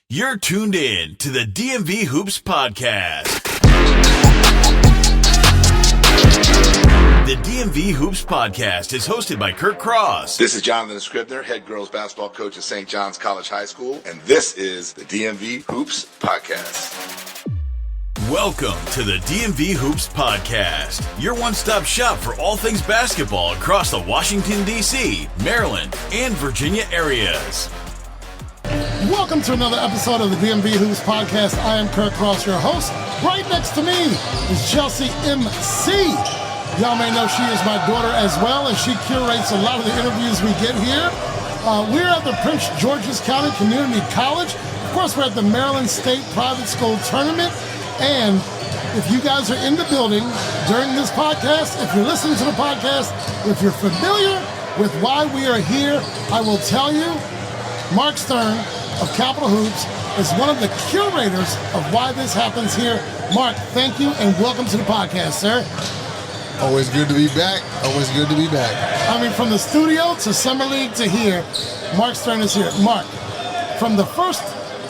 You're tuned in to the DMV Hoops Podcast. The DMV Hoops Podcast is hosted by Kurt Cross. This is Jonathan Scribner, head girls basketball coach at St. John's College High School, and this is the DMV Hoops Podcast. Welcome to the DMV Hoops Podcast, your one-stop shop for all things basketball across the Washington, D.C., Maryland, and Virginia areas. Welcome to another episode of the DMV Hoops Podcast. I am Kurt Cross, your host. Right next to me is Chelsie MC. Y'all may know she is my daughter as well, and she curates a lot of the interviews we get here. We're at the Prince George's County Community College. Of course, we're at the Maryland State Private School Tournament. And if you guys are in the building during this podcast, if you're listening to the podcast, if you're familiar with why we are here, I will tell you, Marc Setrn of Capital Hoops is one of the curators of why this happens here. Marc, thank you and welcome to the podcast, sir. Always good to be back. Always good to be back. I mean, from the studio to Summer League to here, Marc Setrn is here. Marc, from the first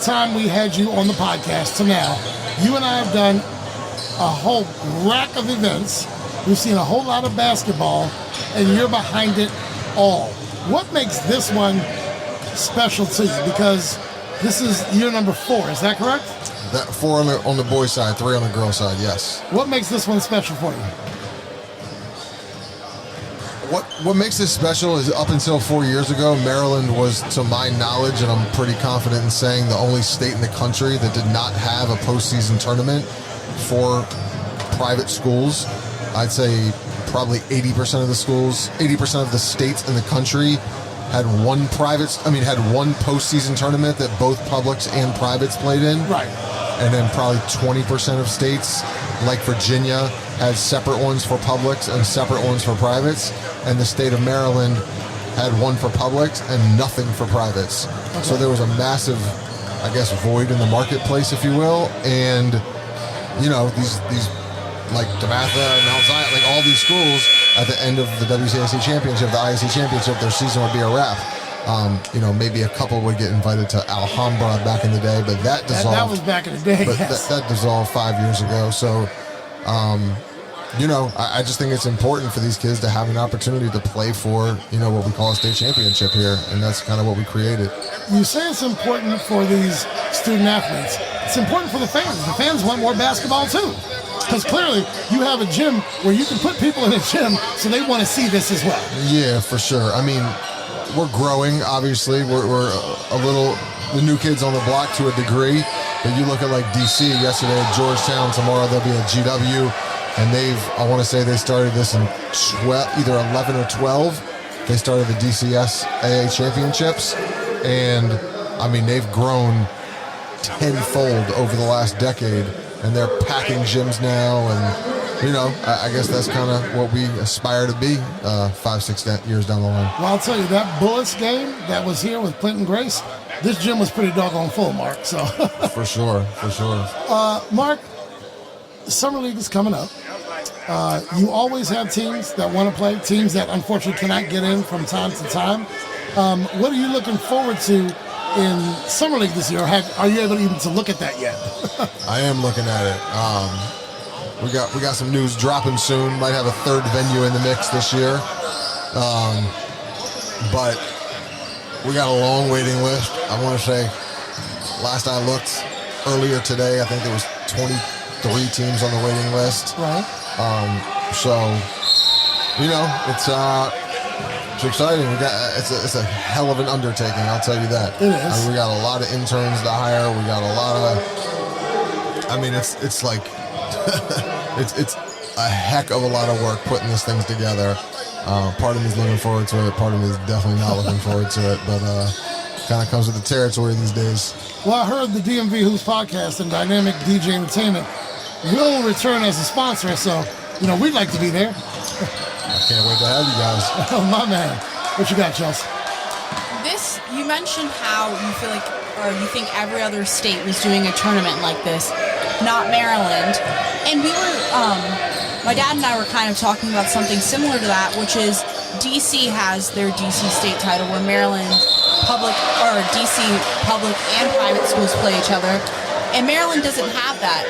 time we had you on the podcast to now, you and I have done a whole rack of events. We've seen a whole lot of basketball, and you're behind it all. What makes this one special to you? Because this is year number 4, is that correct? That 4 on the boys' side, 3 on the girls' side, yes. What makes this one special for you? What makes this special is up until 4 years ago, Maryland was, to my knowledge, and I'm pretty confident in saying, the only state in the country that did not have a postseason tournament for private schools. I'd say probably 80% of the schools, 80% of the states in the country had one postseason tournament that both publics and privates played in. Right. And then probably 20% of states, like Virginia, had separate ones for publics and separate ones for privates. And the state of Maryland had one for publics and nothing for privates. Okay. So there was a massive, I guess, void in the marketplace, if you will. And, you know, these like DeMatha, Mount Zion, like all these schools, at the end of the WCIC championship, the IAC championship, their season would be a wrap. Maybe a couple would get invited to Alhambra back in the day, but that dissolved. That was back in the day, but yes. that dissolved 5 years ago. So, I just think it's important for these kids to have an opportunity to play for, what we call a state championship here, and that's kind of what we created. You say it's important for these student athletes. It's important for the fans. The fans want more basketball too. Because clearly you have a gym where you can put people in a gym, so they want to see this as well. Yeah, for sure. I mean, we're growing, obviously. We're a little the new kids on the block to a degree. But you look at like DC yesterday at Georgetown, tomorrow they'll be at GW. And I want to say they started this in either 11 or 12. They started the DCS AA championships. And, I mean, they've grown tenfold over the last decade. And they're packing gyms now. And, I guess that's kind of what we aspire to be 5-6 years down the line. Well, I'll tell you, that Bullets game that was here with Clinton Grace, this gym was pretty doggone full, Marc. So For sure. Marc, Summer League is coming up. You always have teams that want to play, teams that unfortunately cannot get in from time to time. What are you looking forward to in Summer League this year? Are you able even to look at that yet? I am looking at it. We got some news dropping soon. Might have a third venue in the mix this year. But we got a long waiting list. I want to say, last I looked earlier today, I think there was 23 teams on the waiting list. Right. It's exciting. It's a hell of an undertaking, I'll tell you that. It is. We got a lot of interns to hire. We got a lot of. I mean, it's like it's a heck of a lot of work putting these things together. Part of me is looking forward to it. Part of me is definitely not looking forward to it. But kind of comes with the territory these days. Well, I heard the DMV Hoops podcast and Dynamic DJ Entertainment will return as a sponsor, so we'd like to be there. I can't wait to have you guys. Oh, my man. What you got, Chelsie? You mentioned how you feel like, or you think every other state was doing a tournament like this, not Maryland. And we were, my dad and I were kind of talking about something similar to that, which is DC has their DC state title where Maryland public or DC public and private schools play each other, and Maryland doesn't have that.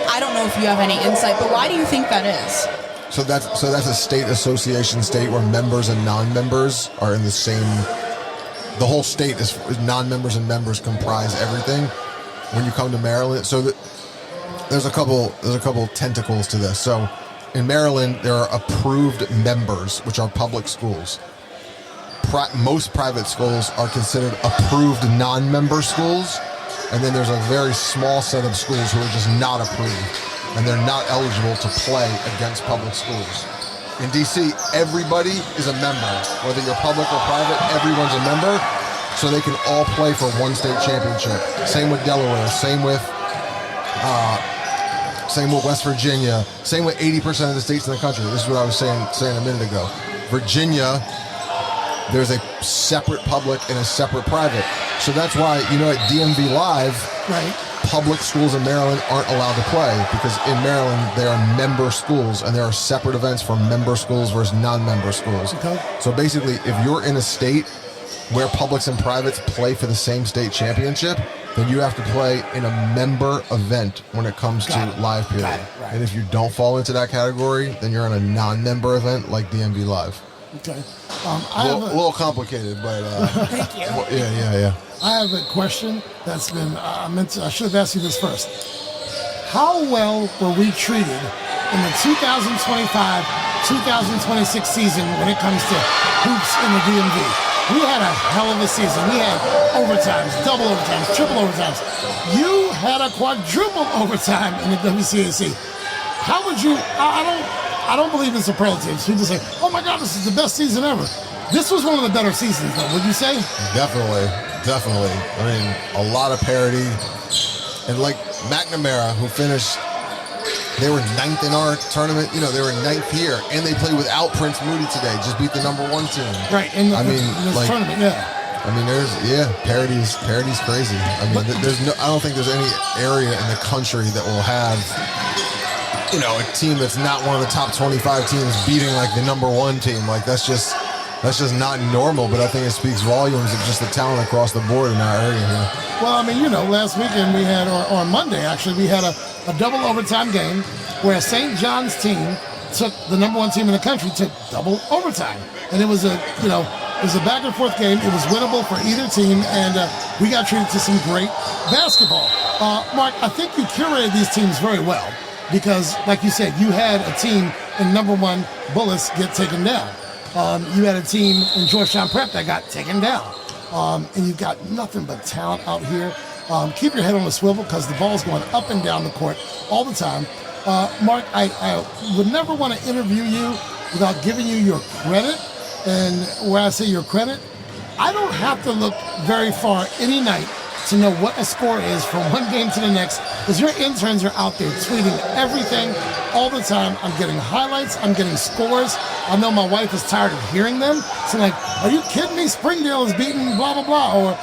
I don't know if you have any insight, but why do you think that is? So that's a state association state where members and non-members are in the same. The whole state is non-members and members comprise everything. When you come to Maryland, so there's a couple tentacles to this. So in Maryland, there are approved members, which are public schools. Most private schools are considered approved non-member schools, and then there's a very small set of schools who are just not approved, and they're not eligible to play against public schools. In DC, everybody is a member. Whether you're public or private, everyone's a member, so they can all play for one state championship. Same with Delaware, same with West Virginia, same with 80% of the states in the country. This is what I was saying a minute ago. Virginia, there's a separate public and a separate private. So that's why, at DMV Live, Right. public schools in Maryland aren't allowed to play, because in Maryland there are member schools, and there are separate events for member schools versus non-member schools. Okay. So basically, if you're in a state where publics and privates play for the same state championship, then you have to play in a member event when it comes to live period. Got it, right. And if you don't fall into that category, then you're in a non-member event like DMV Live. Okay. A little complicated, but Thank you. yeah. I have a question that's been, I should have asked you this first. How well were we treated in the 2025-2026 season when it comes to hoops in the DMV? We had a hell of a season. We had overtimes, double overtimes, triple overtimes. You had a quadruple overtime in the WCAC. How would you, I don't believe in superlatives. People say, oh my God, this is the best season ever. This was one of the better seasons, though, would you say? Definitely. I mean, a lot of parity. And like McNamara, who finished, they were 9th in our tournament. They were 9th here. And they played without Prince Moody today. Just beat the number 1 team. Right, in this tournament, yeah. I mean, parity's crazy. I mean, I don't think there's any area in the country that will have, a team that's not one of the top 25 teams beating like the number 1 team. Like that's just not normal. But I think it speaks volumes of just the talent across the board in our area here. Well, I mean, last weekend we had, or on Monday actually, we had a double overtime game where St. John's team took the number 1 team in the country, took double overtime, and it was a back and forth game. It was winnable for either team, and we got treated to some great basketball. Mark, I think you curated these teams very well because, like you said, you had a team in number 1 Bullets get taken down. You had a team in Georgetown Prep that got taken down. And you've got nothing but talent out here. Keep your head on the swivel because the ball's going up and down the court all the time. Mark, I would never want to interview you without giving you your credit. And where I say your credit, I don't have to look very far any night to know what a score is from one game to the next, because your interns are out there tweeting everything all the time. I'm getting highlights, I'm getting scores. I know my wife is tired of hearing them. So like, are you kidding me? Springdale is beating blah, blah, blah. Or,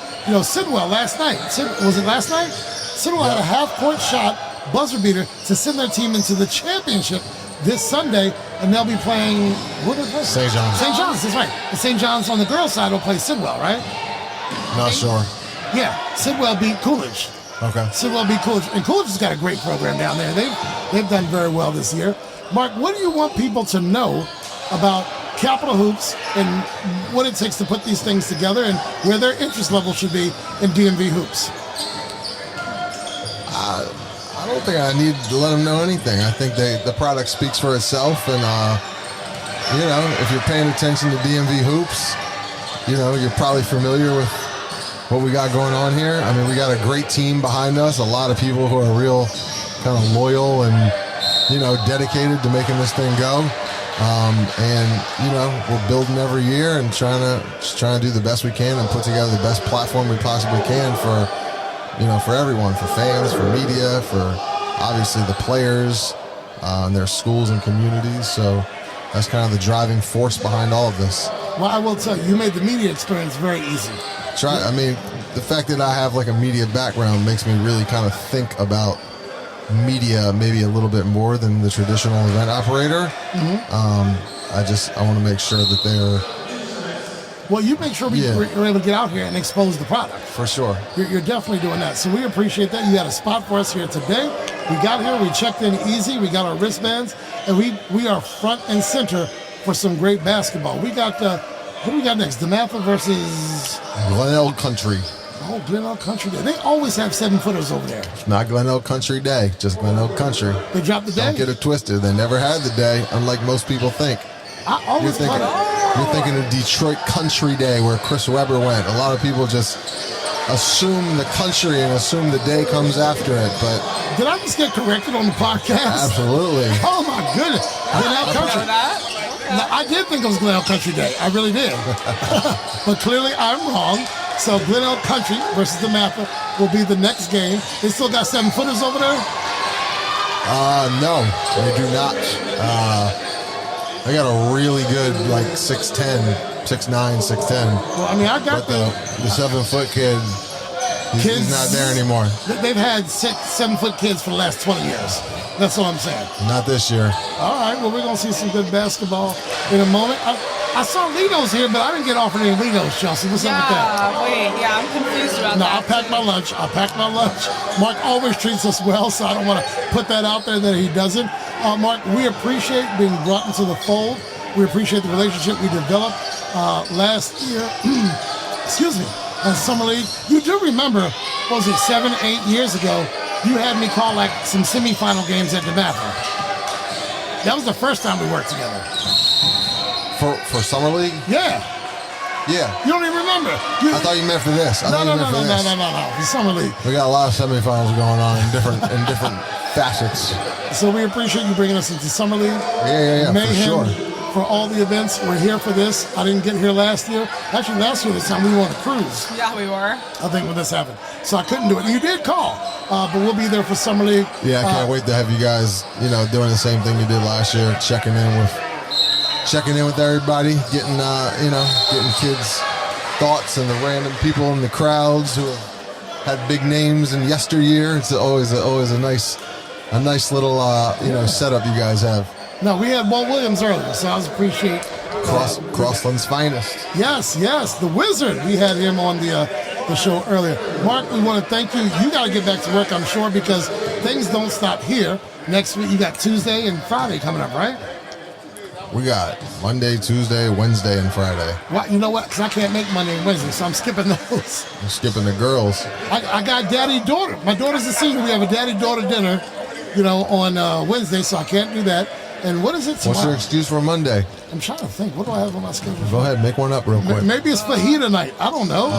Sidwell last night. Was it last night? Sidwell had a half-court shot, buzzer beater, to send their team into the championship this Sunday, and they'll be playing, who did they play? St. John's. St. John's, that's right. And St. John's on the girls' side will play Sidwell, right? Not sure. Yeah, Sidwell beat Coolidge. Okay. Sidwell beat Coolidge. And Coolidge has got a great program down there. They've done very well this year. Mark, what do you want people to know about Capital Hoops and what it takes to put these things together and where their interest level should be in DMV Hoops? I don't think I need to let them know anything. I think the product speaks for itself. And, if you're paying attention to DMV Hoops, you're probably familiar with what we got going on here. I mean, we got a great team behind us, a lot of people who are real kind of loyal and, dedicated to making this thing go. We're building every year and trying to do the best we can and put together the best platform we possibly can for everyone, for fans, for media, for obviously the players, and their schools and communities. So that's kind of the driving force behind all of this. Well, I will tell you, you made the media experience very easy. The fact that I have like a media background makes me really kind of think about media maybe a little bit more than the traditional event operator. Mm-hmm. I want to make sure that Well, you make sure we're able to get out here and expose the product. For sure. You're definitely doing that. So we appreciate that. You had a spot for us here today. We got here, we checked in easy, we got our wristbands, and we are front and center for some great basketball. We got, who do we got next? DeMatha versus... Glenelg Country. Oh, Glenelg Country Day. They always have 7-footers over there. It's not Glenelg Country Day, just Glenelg Country. They dropped the day? Don't get it twisted. They never had the day, unlike most people think. I always You're thinking of Detroit Country Day where Chris Webber went. A lot of people just assume the country and assume the day comes after it, but... Did I just get corrected on the podcast? Absolutely. Oh, my goodness. Glenelg Country. No, I did think it was Glenelg Country Day. I really did. But clearly I'm wrong. So Glenelg Country versus DeMatha will be the next game. They still got 7-footers over there? No, they do not. I got a really good, like, 6'10", 6'9", 6'10". Well, I mean, I got the 7-foot kid, he's not there anymore. They've had 7-foot kids for the last 20 years. That's what I'm saying. Not this year. All right, well, we're going to see some good basketball in a moment. I saw Linos here, but I didn't get offered any Linos, Chelsea. What's up with that? I'm confused about No, that. I packed my lunch. Mark always treats us well, so I don't want to put that out there that he doesn't. Mark, we appreciate being brought into the fold. We appreciate the relationship we developed last year. Excuse me. In Summer League. You do remember, what was it, 7, 8 years ago, you had me call like some semifinal games at DeMatha. That was the first time we worked together. For Summer League? Yeah. Yeah. You don't even remember. I thought you meant for this. No. The Summer League. We got a lot of semifinals going on in different facets. So we appreciate you bringing us into Summer League. Yeah, Mayhem, for sure. For all the events. We're here for this. I didn't get here last year. Actually, last year this time we were on a cruise. Yeah, we were. I think when this happened. So I couldn't do it. You did call, but we'll be there for Summer League. Yeah, I can't wait to have you guys, doing the same thing you did last year, checking in with everybody, getting kids' thoughts and the random people in the crowds who have had big names in yesteryear. It's always a nice little setup you guys have. No, we had Walt Williams earlier, so I appreciate Crossland's finest. Yes, the Wizard. We had him on the show earlier. Mark, we want to thank you. You got to get back to work, I'm sure, because things don't stop here. Next week, you got Tuesday and Friday coming up, right? We got Monday, Tuesday, Wednesday, and Friday. Well, you know what? Because I can't make Monday and Wednesday, so I'm skipping those. I'm skipping the girls. I got daddy-daughter. My daughter's a senior. We have a daddy-daughter dinner, on Wednesday, so I can't do that. And what is it tomorrow? What's your excuse for Monday? I'm trying to think. What do I have on my schedule? Go ahead, make one up real quick. Maybe it's fajita night. I don't know.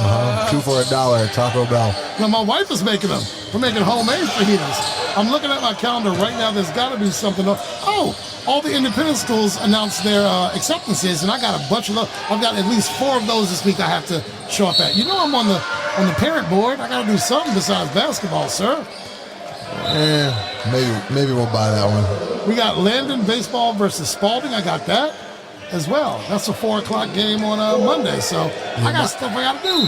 2 for $1 at Taco Bell. No, my wife is making them. We're making homemade fajitas. I'm looking at my calendar right now. There's got to be something. Oh, all the independent schools announced their acceptances, and I got a bunch of those. I've got at least 4 of those this week I have to show up at. I'm on the parent board. I got to do something besides basketball, sir. Maybe we'll buy that one. We got Landon baseball versus Spalding. I got that as well. That's a 4 o'clock game on Monday. So I got stuff I got to do.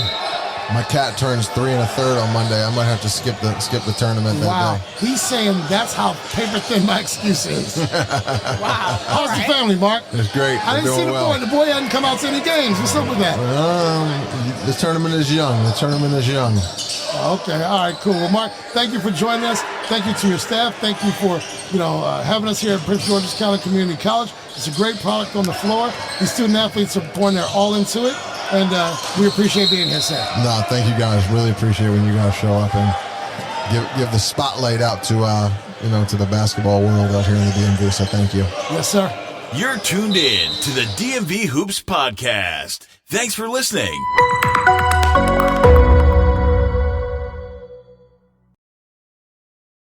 My cat turns 3 1/3 on Monday. I might have to skip the tournament that day. He's saying that's how paper thin my excuse is. Wow. How's the family, Mark? It's great. I didn't see the boy. The boy hadn't come out to any games. What's up with that? The tournament is young. Okay. All right. Cool. Well, Mark, thank you for joining us. Thank you to your staff. Thank you for having us here at Prince George's County Community College. It's a great product on the floor. These student athletes are pouring their all into it, and we appreciate being here, sir. No, thank you guys. Really appreciate when you guys show up and give the spotlight out to to the basketball world out here in the DMV. So thank you. Yes, sir. You're tuned in to the DMV Hoops Podcast. Thanks for listening.